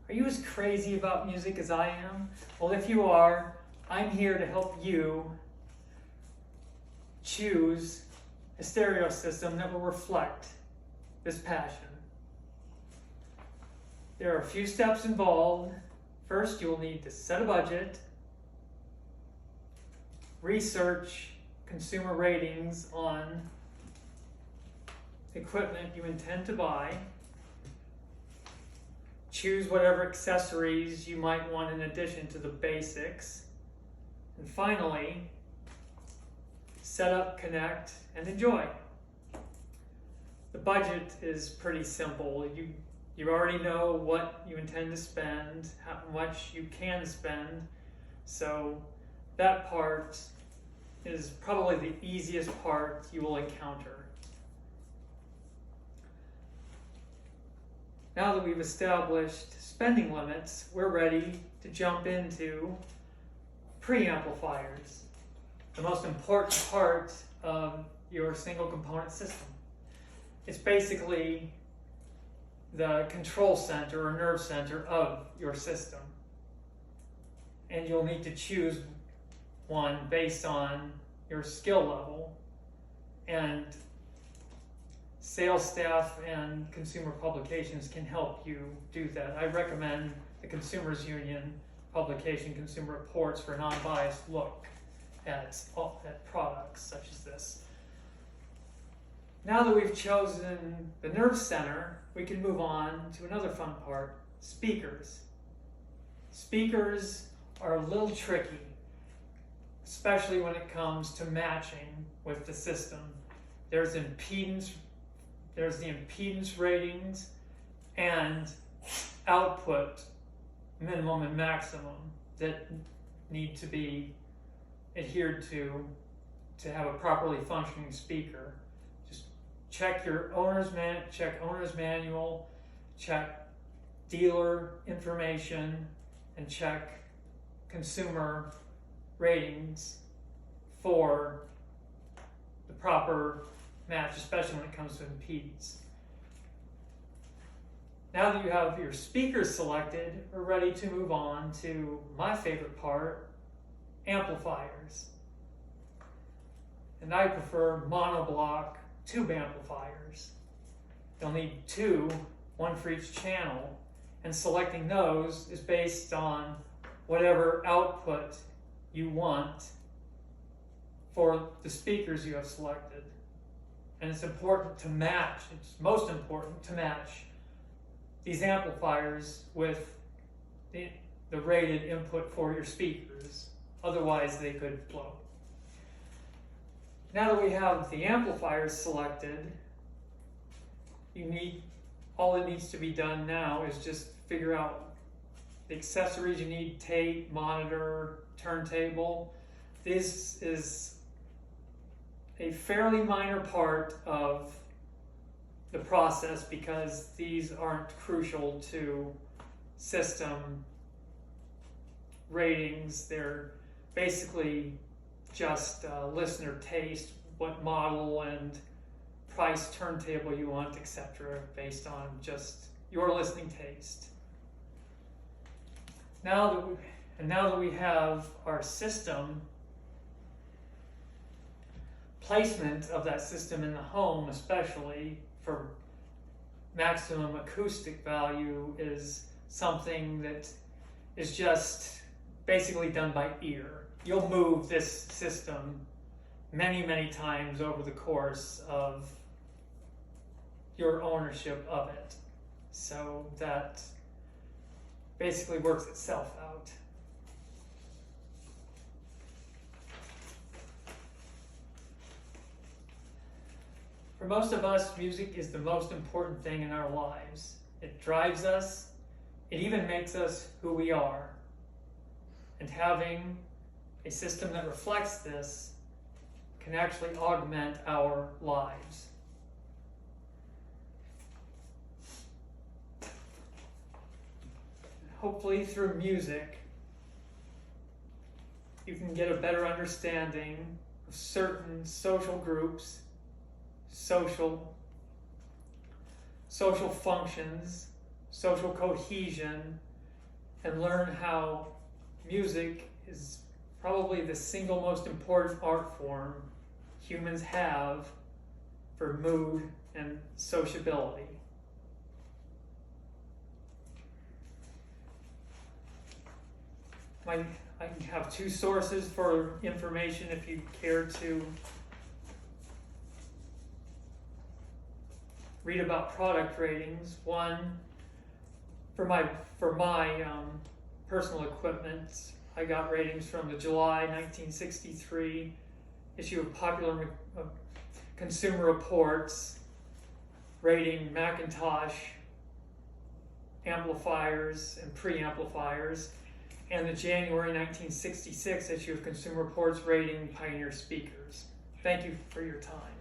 Are you as crazy about music as I am? Well, if you are, I'm here to help you choose a stereo system that will reflect this passion. There are a few steps involved. First, you will need to set a budget, research consumer ratings on equipment you intend to buy, choose whatever accessories you might want in addition to the basics, and finally, set up, connect, and enjoy. The budget is pretty simple. You already know what you intend to spend, how much you can spend, so that part is probably the easiest part you will encounter. Now that we've established spending limits, we're ready to jump into preamplifiers, the most important part of your single component system. It's basically the control center or nerve center of your system. And you'll need to choose one based on your skill level, and sales staff and consumer publications can help you do that. I recommend the Consumers Union publication, Consumer Reports, for a non-biased look at products such as this. Now that we've chosen the nerve center, we can move on to another fun part, speakers. Speakers are a little tricky, especially when it comes to matching with the system. There's the impedance ratings and output minimum and maximum that need to be adhered to have a properly functioning speaker. Just check your owner's manual, check dealer information, and check consumer ratings for the proper match, especially when it comes to impedance. Now that you have your speakers selected, we're ready to move on to my favorite part, amplifiers. And I prefer monoblock tube amplifiers. You'll need two, one for each channel, and selecting those is based on whatever output you want for the speakers you have selected. And it's important to match, it's most important to match these amplifiers with the rated input for your speakers. Otherwise they could blow. Now that we have the amplifiers selected, all that needs to be done now is just figure out the accessories you need: tape, monitor, turntable. This is a fairly minor part of the process because these aren't crucial to system ratings. They're basically just listener taste, what model and price turntable you want, etc., based on just your listening taste. Now that we have our system, placement of that system in the home, especially for maximum acoustic value, is something that is just basically done by ear. You'll move this system many, many times over the course of your ownership of it. So that basically works itself out. For most of us, music is the most important thing in our lives. It drives us. It even makes us who we are. And having a system that reflects this can actually augment our lives. Hopefully through music, you can get a better understanding of certain social groups, social functions, social cohesion, and learn how music is probably the single most important art form humans have for mood and sociability. I have two sources for information if you care to read about product ratings. One, for my personal equipment, I got ratings from the July 1963 issue of Popular Consumer Reports, rating Macintosh amplifiers and preamplifiers, and the January 1966 issue of Consumer Reports rating Pioneer speakers. Thank you for your time.